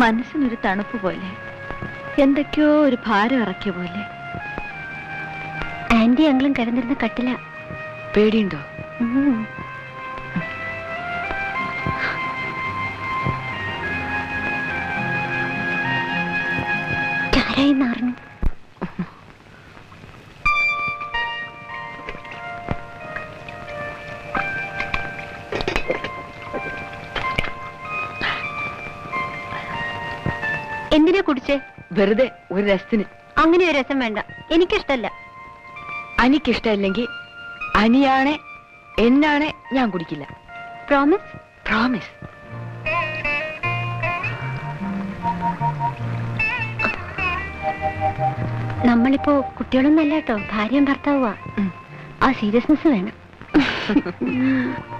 മനസ്സിനൊരു തണുപ്പ് പോലെ, എന്തൊക്കെയോ ഒരു ഭാരം ഇറക്കിയ പോലെ. ആന്റി അങ്കിളും കിടന്നിരുന്ന കട്ടില. പേടിയുണ്ടോ? ആരായിന്നറിഞ്ഞു. എന്തിനാ കുടിച്ചേ? വെറുതെ ഒരു രസത്തിന്. അങ്ങനെ ഒരു രസം വേണ്ട, എനിക്കിഷ്ടല്ല. അനിക്കിഷ്ടല്ലെങ്കിൽ അനിയാണെ എന്നാണെ ഞാൻ കുടിക്കില്ല. പ്രോമിസ്? പ്രോമിസ്. നമ്മളിപ്പോ കുട്ടികളൊന്നല്ല കേട്ടോ, ഭാര്യയും ഭർത്താവുക. ആ സീരിയസ്നെസ് വേണം.